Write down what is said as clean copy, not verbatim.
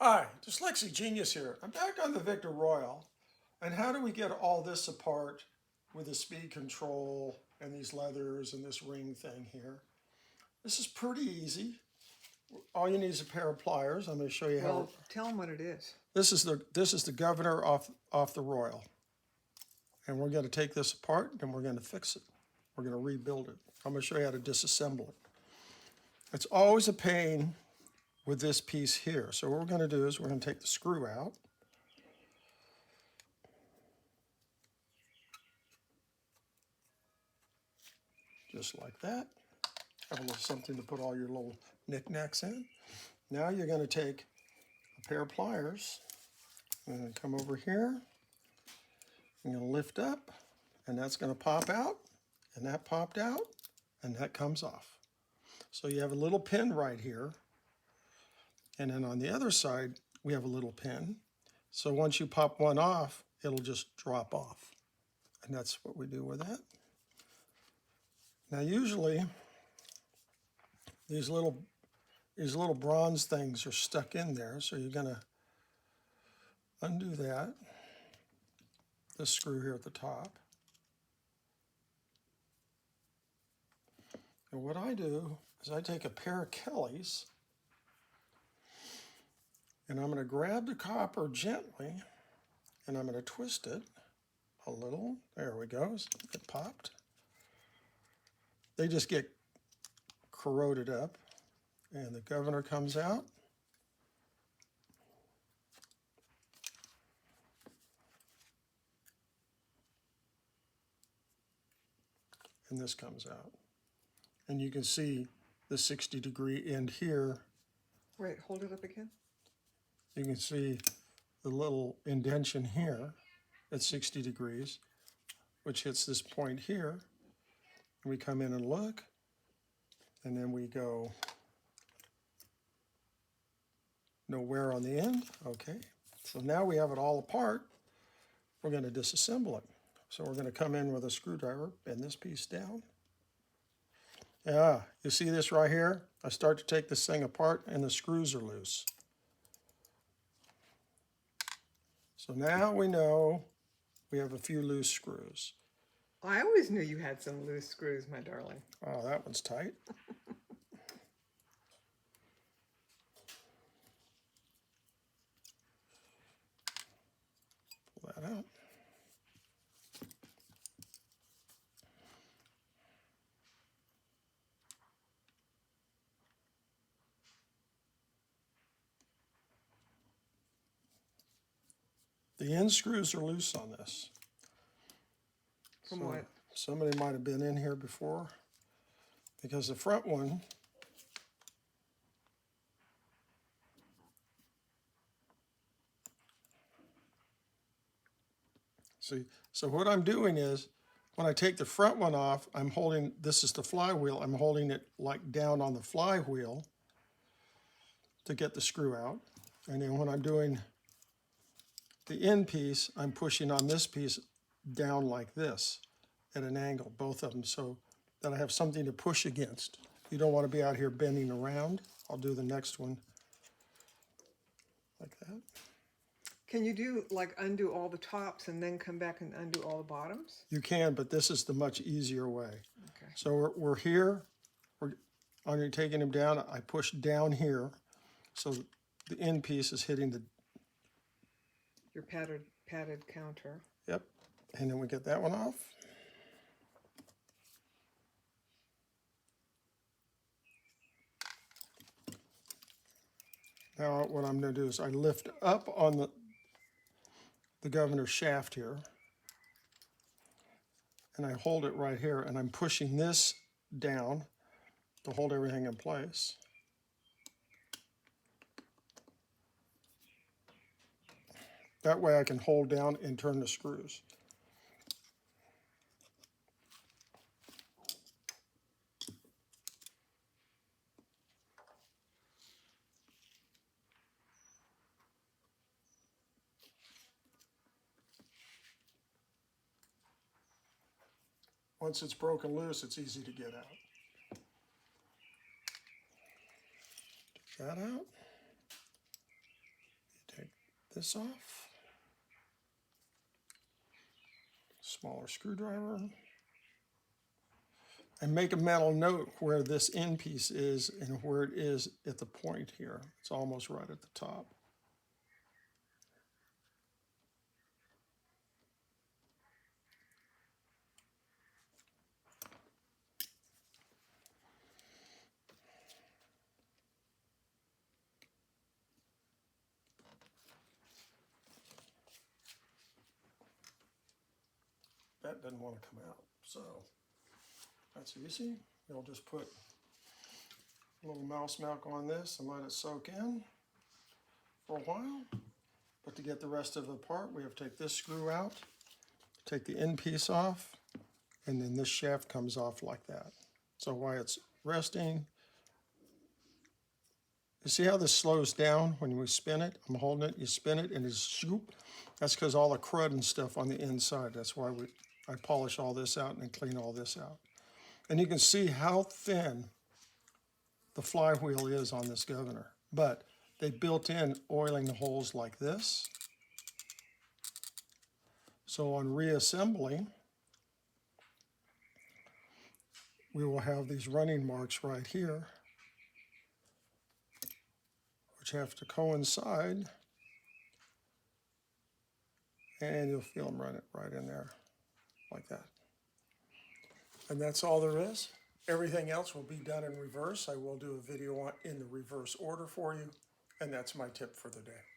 Hi, Dyslexic Genius here. I'm back on the Victor Royal. And how do we get all this apart with the speed control and these leathers and this ring thing here? This is pretty easy. All you need is a pair of pliers. I'm going to show you how. Well, tell them what it is. This is the governor off the Royal. And we're going to take this apart and we're going to fix it. We're going to rebuild it. I'm going to show you how to disassemble it. It's always a pain with this piece here. So what we're going to do is we're going to take the screw out. Just like that. Have a little something to put all your little knickknacks in. Now you're going to take a pair of pliers and come over here. You're going to lift up, and that's going to pop out, and that popped out, and that comes off. So you have a little pin right here, and then on the other side, we have a little pin. So once you pop one off, it'll just drop off. And that's what we do with that. Now usually, these little bronze things are stuck in there, so you're going to undo that, this screw here at the top. And what I do is I take a pair of Kellys and I'm going to grab the copper gently and I'm going to twist it a little. There we go. It popped. They just get corroded up and the governor comes out. And this comes out. And you can see the 60-degree end here. Wait, hold it up again. You can see the little indentation here at 60 degrees, which hits this point here. We come in and look, and then we go no wear on the end. Okay, so now we have it all apart. We're going to disassemble it. So we're going to come in with a screwdriver, bend this piece down. Yeah, you see this right here? I start to take this thing apart and the screws are loose. So now we know we have a few loose screws. I always knew you had some loose screws, my darling. Oh, that one's tight. Pull that out. The end screws are loose on this. From what? Somebody might have been in here before because the front one see, so what I'm doing is when I take the front one off, I'm holding, this is the flywheel, I'm holding it like down on the flywheel to get the screw out. And then when I'm doing the end piece, I'm pushing on this piece down like this at an angle, both of them, so that I have something to push against. You don't want to be out here bending around. I'll do the next one like that. Can you do like undo all the tops and then come back and undo all the bottoms? You can, but this is the much easier way. Okay. So we're here, I'm taking them down, I push down here, so the end piece is hitting the, Your padded counter. yep, and then we get that one off. Now what I'm going to do is I lift up on the governor's shaft here, and I hold it right here, and I'm pushing this down to hold everything in place. That way I can hold down and turn the screws. Once it's broken loose, it's easy to get out. Take that out. this off. Smaller screwdriver. And make a mental note where this end piece is and where it is at the point here. It's almost right at the top. That doesn't want to come out, so that's easy. You'll just put a little mouse milk on this and let it soak in for a while. But to get the rest of the part, we have to take this screw out, take the end piece off, and then this shaft comes off like that. So while it's resting, you see how this slows down when we spin it? I'm holding it, you spin it, and it's shoop. That's because all the crud and stuff on the inside. That's why I polish all this out and clean all this out. And you can see how thin the flywheel is on this governor. But they built in oiling the holes like this. So on reassembling, we will have these running marks right here, which have to coincide. And you'll feel them run it right in there, like that. And that's all there is. Everything else will be done in reverse. I will do a video in the reverse order for you. And that's my tip for the day.